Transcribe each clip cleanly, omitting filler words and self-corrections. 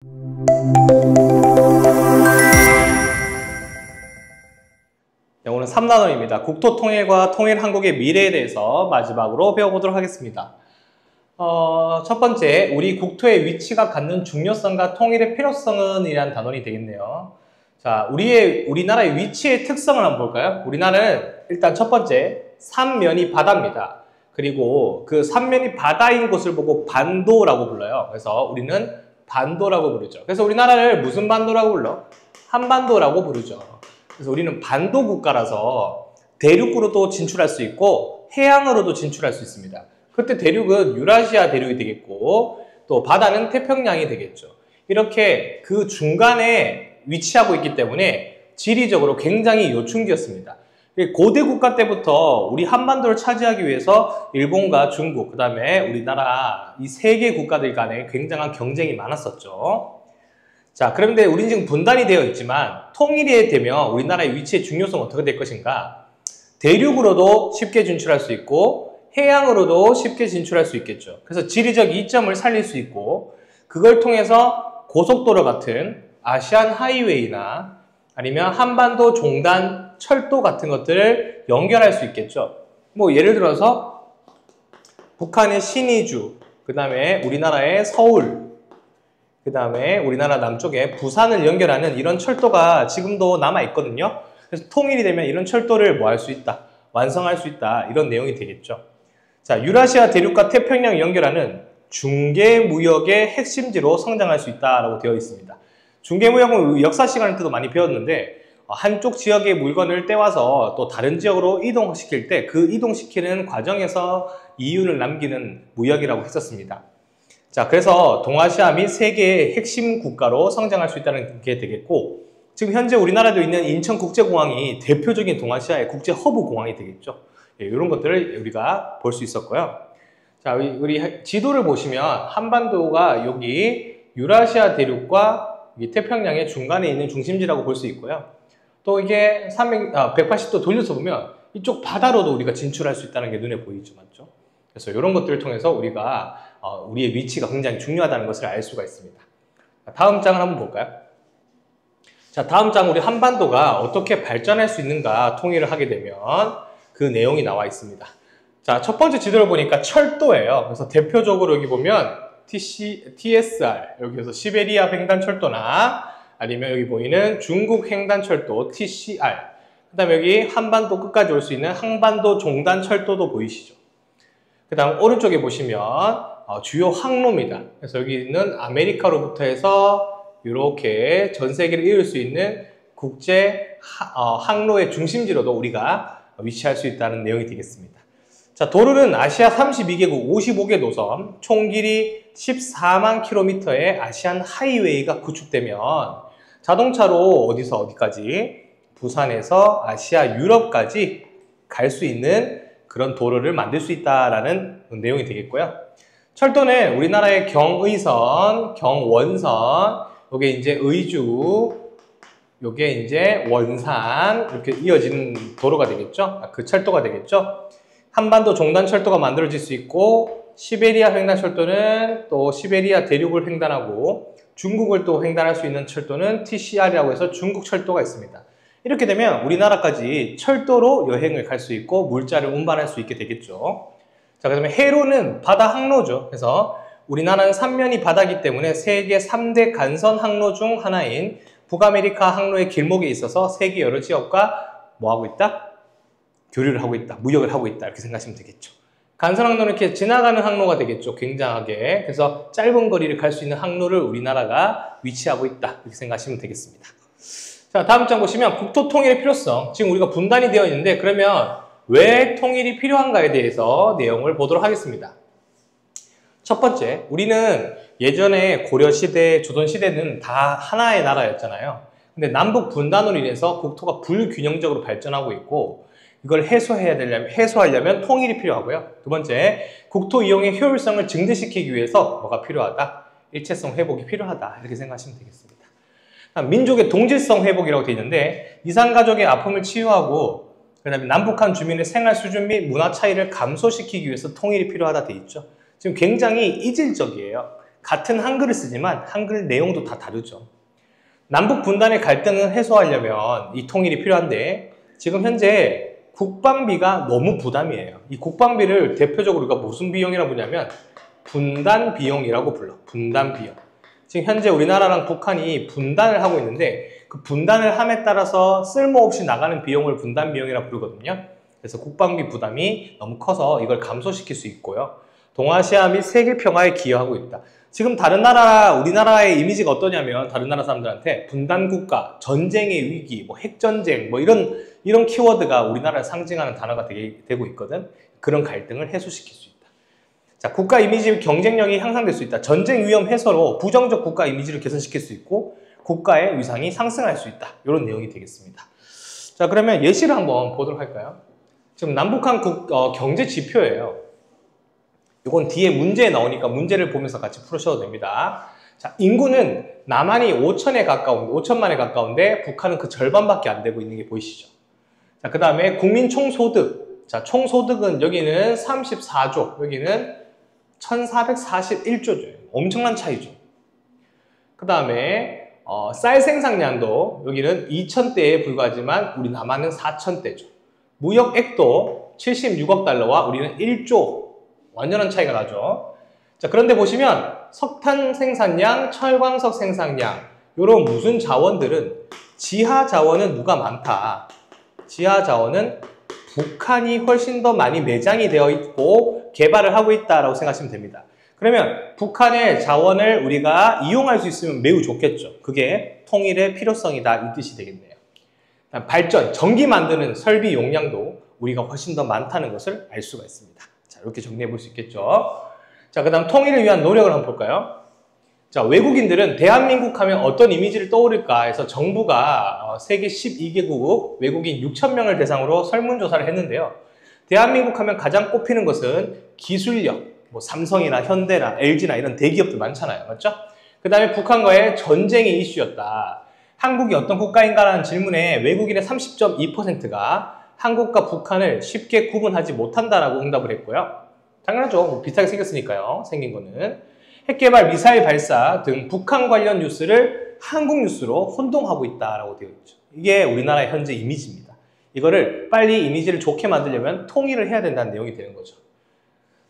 네, 오늘 3단원입니다. 국토통일과 통일한국의 미래에 대해서 마지막으로 배워보도록 하겠습니다. 첫 번째, 우리 국토의 위치가 갖는 중요성과 통일의 필요성은 이란 단원이 되겠네요. 자, 우리나라의 위치의 특성을 한번 볼까요? 우리나라는 일단 첫 번째, 삼면이 바다입니다. 그리고 그 삼면이 바다인 곳을 보고 반도라고 불러요. 그래서 우리는 반도라고 부르죠. 그래서 우리나라를 무슨 반도라고 불러? 한반도라고 부르죠. 그래서 우리는 반도 국가라서 대륙으로도 진출할 수 있고 해양으로도 진출할 수 있습니다. 그때 대륙은 유라시아 대륙이 되겠고 또 바다는 태평양이 되겠죠. 이렇게 그 중간에 위치하고 있기 때문에 지리적으로 굉장히 요충지였습니다. 고대 국가 때부터 우리 한반도를 차지하기 위해서 일본과 중국, 그 다음에 우리나라 이 세 개 국가들 간에 굉장한 경쟁이 많았었죠. 자, 그런데 우리는 지금 분단이 되어 있지만 통일이 되면 우리나라의 위치의 중요성은 어떻게 될 것인가? 대륙으로도 쉽게 진출할 수 있고 해양으로도 쉽게 진출할 수 있겠죠. 그래서 지리적 이점을 살릴 수 있고 그걸 통해서 고속도로 같은 아시안 하이웨이나 아니면 한반도 종단 철도 같은 것들을 연결할 수 있겠죠. 뭐 예를 들어서 북한의 신의주, 그 다음에 우리나라의 서울, 그 다음에 우리나라 남쪽에 부산을 연결하는 이런 철도가 지금도 남아있거든요. 그래서 통일이 되면 이런 철도를 뭐 할 수 있다, 완성할 수 있다, 이런 내용이 되겠죠. 자, 유라시아 대륙과 태평양을 연결하는 중개무역의 핵심지로 성장할 수 있다라고 되어 있습니다. 중개무역은 역사 시간을 때도 많이 배웠는데 한쪽 지역의 물건을 떼와서 또 다른 지역으로 이동시킬 때 그 이동시키는 과정에서 이윤을 남기는 무역이라고 했었습니다. 자, 그래서 동아시아 및 세계의 핵심 국가로 성장할 수 있다는 게 되겠고 지금 현재 우리나라도 있는 인천국제공항이 대표적인 동아시아의 국제 허브 공항이 되겠죠. 예, 이런 것들을 우리가 볼 수 있었고요. 자, 우리 지도를 보시면 한반도가 여기 유라시아 대륙과 태평양의 중간에 있는 중심지라고 볼 수 있고요. 또 이게 180도 돌려서 보면 이쪽 바다로도 우리가 진출할 수 있다는 게 눈에 보이죠, 맞죠? 그래서 이런 것들을 통해서 우리가 우리의 위치가 굉장히 중요하다는 것을 알 수가 있습니다. 다음 장을 한번 볼까요? 자, 다음 장 우리 한반도가 어떻게 발전할 수 있는가 통일을 하게 되면 그 내용이 나와 있습니다. 자, 첫 번째 지도를 보니까 철도예요. 그래서 대표적으로 여기 보면 TSR, 여기에서 시베리아 횡단철도나 아니면 여기 보이는 중국 횡단철도 TCR, 그 다음에 여기 한반도 끝까지 올 수 있는 항반도 종단철도도 보이시죠? 그 다음 오른쪽에 보시면 주요 항로입니다. 그래서 여기 있는 아메리카로부터 해서 이렇게 전 세계를 이을 수 있는 국제 항로의 중심지로도 우리가 위치할 수 있다는 내용이 되겠습니다. 자, 도로는 아시아 32개국 55개 노선, 총 길이 14만 킬로미터의 아시안 하이웨이가 구축되면 자동차로 어디서 어디까지, 부산에서 아시아 유럽까지 갈 수 있는 그런 도로를 만들 수 있다라는 내용이 되겠고요. 철도는 우리나라의 경의선, 경원선, 요게 이제 의주, 요게 이제 원산 이렇게 이어지는 도로가 되겠죠. 그 철도가 되겠죠. 한반도 종단철도가 만들어질 수 있고 시베리아 횡단철도는 또 시베리아 대륙을 횡단하고 중국을 또 횡단할 수 있는 철도는 TCR이라고 해서 중국 철도가 있습니다. 이렇게 되면 우리나라까지 철도로 여행을 갈 수 있고 물자를 운반할 수 있게 되겠죠. 자, 그다음에 해로는 바다 항로죠. 그래서 우리나라는 삼면이 바다이기 때문에 세계 3대 간선 항로 중 하나인 북아메리카 항로의 길목에 있어서 세계 여러 지역과 뭐 하고 있다? 교류를 하고 있다, 무역을 하고 있다, 이렇게 생각하시면 되겠죠. 간선 항로는 이렇게 지나가는 항로가 되겠죠, 굉장하게. 그래서 짧은 거리를 갈 수 있는 항로를 우리나라가 위치하고 있다, 이렇게 생각하시면 되겠습니다. 자, 다음 장 보시면 국토 통일의 필요성. 지금 우리가 분단이 되어 있는데 그러면 왜 통일이 필요한가에 대해서 내용을 보도록 하겠습니다. 첫 번째, 우리는 예전에 고려시대, 조선시대는 다 하나의 나라였잖아요. 근데 남북 분단으로 인해서 국토가 불균형적으로 발전하고 있고 이걸 해소하려면 통일이 필요하고요. 두 번째, 국토 이용의 효율성을 증대시키기 위해서 뭐가 필요하다? 일체성 회복이 필요하다. 이렇게 생각하시면 되겠습니다. 민족의 동질성 회복이라고 되어 있는데 이산가족의 아픔을 치유하고 그 다음에 남북한 주민의 생활 수준 및 문화 차이를 감소시키기 위해서 통일이 필요하다 되어 있죠. 지금 굉장히 이질적이에요. 같은 한글을 쓰지만 한글 내용도 다 다르죠. 남북 분단의 갈등을 해소하려면 이 통일이 필요한데 지금 현재 국방비가 너무 부담이에요. 이 국방비를 대표적으로 우리가 무슨 비용이라고 부르냐면 분단 비용이라고 불러. 분단 비용. 지금 현재 우리나라랑 북한이 분단을 하고 있는데 그 분단을 함에 따라서 쓸모없이 나가는 비용을 분단 비용이라고 부르거든요. 그래서 국방비 부담이 너무 커서 이걸 감소시킬 수 있고요. 동아시아 및 세계 평화에 기여하고 있다. 지금 다른 나라, 우리나라의 이미지가 어떠냐면 다른 나라 사람들한테 분단국가, 전쟁의 위기, 뭐 핵전쟁, 뭐 이런 키워드가 우리나라를 상징하는 단어가 되고 있거든. 그런 갈등을 해소시킬 수 있다. 자, 국가 이미지 경쟁력이 향상될 수 있다. 전쟁 위험 해소로 부정적 국가 이미지를 개선시킬 수 있고 국가의 위상이 상승할 수 있다. 이런 내용이 되겠습니다. 자, 그러면 예시를 한번 보도록 할까요? 지금 남북한 경제 지표예요. 이건 뒤에 문제에 나오니까 문제를 보면서 같이 풀으셔도 됩니다. 자, 인구는 남한이 5천만에 가까운데 북한은 그 절반밖에 안 되고 있는 게 보이시죠? 자, 그 다음에 국민 총소득. 자, 총소득은 여기는 34조, 여기는 1441조죠. 엄청난 차이죠. 그 다음에 쌀 생산량도 여기는 2,000대에 불과하지만 우리 남한은 4,000대죠. 무역액도 76억 달러와 우리는 1조. 완전한 차이가 나죠. 자, 그런데 보시면 석탄 생산량, 철광석 생산량 이런 무슨 자원들은 지하 자원은 누가 많다. 지하 자원은 북한이 훨씬 더 많이 매장이 되어 있고 개발을 하고 있다라고 생각하시면 됩니다. 그러면 북한의 자원을 우리가 이용할 수 있으면 매우 좋겠죠. 그게 통일의 필요성이다 이 뜻이 되겠네요. 발전, 전기 만드는 설비 용량도 우리가 훨씬 더 많다는 것을 알 수가 있습니다. 자, 이렇게 정리해 볼 수 있겠죠. 자, 그 다음 통일을 위한 노력을 한번 볼까요? 자, 외국인들은 대한민국 하면 어떤 이미지를 떠오를까 해서 정부가 세계 12개국 외국인 6,000명을 대상으로 설문조사를 했는데요. 대한민국 하면 가장 꼽히는 것은 기술력, 뭐 삼성이나 현대나 LG나 이런 대기업들 많잖아요. 맞죠? 그 다음에 북한과의 전쟁이 이슈였다. 한국이 어떤 국가인가라는 질문에 외국인의 30.2%가 한국과 북한을 쉽게 구분하지 못한다라고 응답을 했고요. 당연하죠. 뭐 비슷하게 생겼으니까요. 생긴 거는. 핵개발, 미사일 발사 등 북한 관련 뉴스를 한국 뉴스로 혼동하고 있다라고 되어 있죠. 이게 우리나라의 현재 이미지입니다. 이거를 빨리 이미지를 좋게 만들려면 통일을 해야 된다는 내용이 되는 거죠.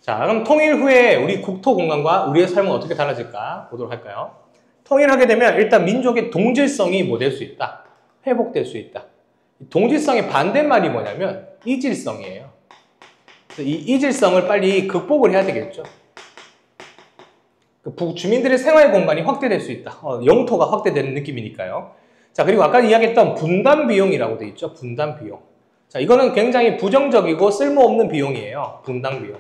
자, 그럼 통일 후에 우리 국토 공간과 우리의 삶은 어떻게 달라질까 보도록 할까요? 통일하게 되면 일단 민족의 동질성이 뭐 될 수 있다? 회복될 수 있다. 동질성의 반대말이 뭐냐면 이질성이에요. 이 이질성을 빨리 극복을 해야 되겠죠. 주민들의 생활 공간이 확대될 수 있다. 영토가 확대되는 느낌이니까요. 자, 그리고 아까 이야기했던 분단 비용이라고 되어 있죠. 분단 비용. 자, 이거는 굉장히 부정적이고 쓸모없는 비용이에요. 분단 비용.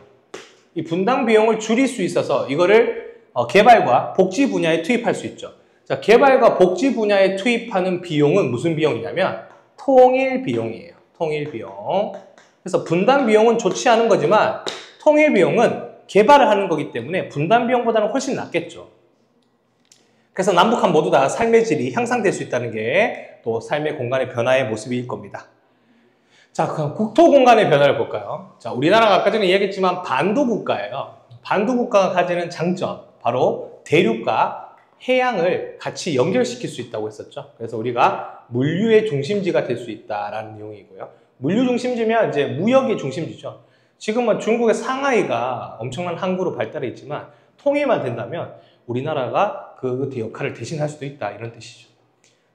이 분단 비용을 줄일 수 있어서 이거를 개발과 복지 분야에 투입할 수 있죠. 자, 개발과 복지 분야에 투입하는 비용은 무슨 비용이냐면 통일 비용이에요. 통일 비용. 그래서 분단 비용은 좋지 않은 거지만 통일 비용은 개발을 하는 거기 때문에 분단 비용보다는 훨씬 낫겠죠. 그래서 남북한 모두 다 삶의 질이 향상될 수 있다는 게 또 삶의 공간의 변화의 모습일 겁니다. 자, 그럼 국토 공간의 변화를 볼까요? 자, 우리나라가 아까 전에 이야기했지만 반도 국가예요. 반도 국가가 가지는 장점, 바로 대륙과 해양을 같이 연결시킬 수 있다고 했었죠. 그래서 우리가 물류의 중심지가 될 수 있다라는 내용이고요. 물류 중심지면 이제 무역의 중심지죠. 지금은 중국의 상하이가 엄청난 항구로 발달해 있지만 통일만 된다면 우리나라가 그 역할을 대신할 수도 있다 이런 뜻이죠.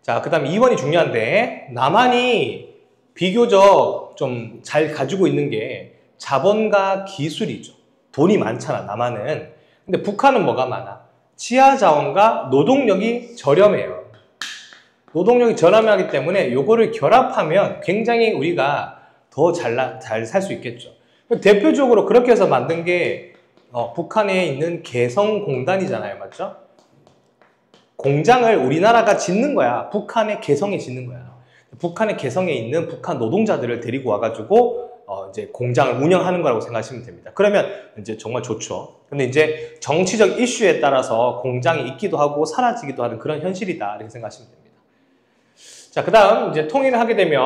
자, 그 다음 2번이 중요한데 남한이 비교적 좀 잘 가지고 있는 게 자본과 기술이죠. 돈이 많잖아, 남한은. 근데 북한은 뭐가 많아? 지하 자원과 노동력이 저렴해요. 노동력이 저렴하기 때문에 요거를 결합하면 굉장히 우리가 더 잘 살 수 있겠죠. 대표적으로 그렇게 해서 만든 게 북한에 있는 개성공단이잖아요. 맞죠? 공장을 우리나라가 짓는 거야. 북한의 개성에 짓는 거야. 북한의 개성에 있는 북한 노동자들을 데리고 와가지고 이제 공장을 운영하는 거라고 생각하시면 됩니다. 그러면 이제 정말 좋죠. 근데 이제 정치적 이슈에 따라서 공장이 있기도 하고 사라지기도 하는 그런 현실이다 이렇게 생각하시면 됩니다. 자, 그 다음 이제 통일을 하게 되면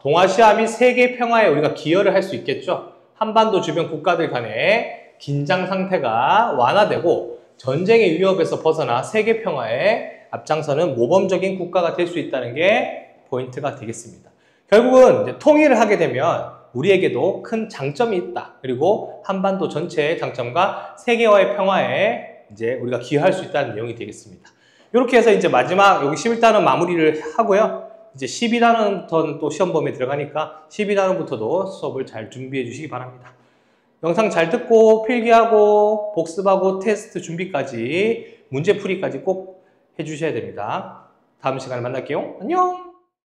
동아시아 및 세계 평화에 우리가 기여를 할 수 있겠죠. 한반도 주변 국가들 간의 긴장 상태가 완화되고 전쟁의 위협에서 벗어나 세계 평화에 앞장서는 모범적인 국가가 될 수 있다는 게 포인트가 되겠습니다. 결국은 이제 통일을 하게 되면 우리에게도 큰 장점이 있다. 그리고 한반도 전체의 장점과 세계화의 평화에 이제 우리가 기여할 수 있다는 내용이 되겠습니다. 이렇게 해서 이제 마지막 여기 11단원 마무리를 하고요. 이제 12단원부터는 또 시험 범위에 들어가니까 12단원부터도 수업을 잘 준비해 주시기 바랍니다. 영상 잘 듣고 필기하고 복습하고 테스트 준비까지 문제풀이까지 꼭 해주셔야 됩니다. 다음 시간에 만날게요. 안녕!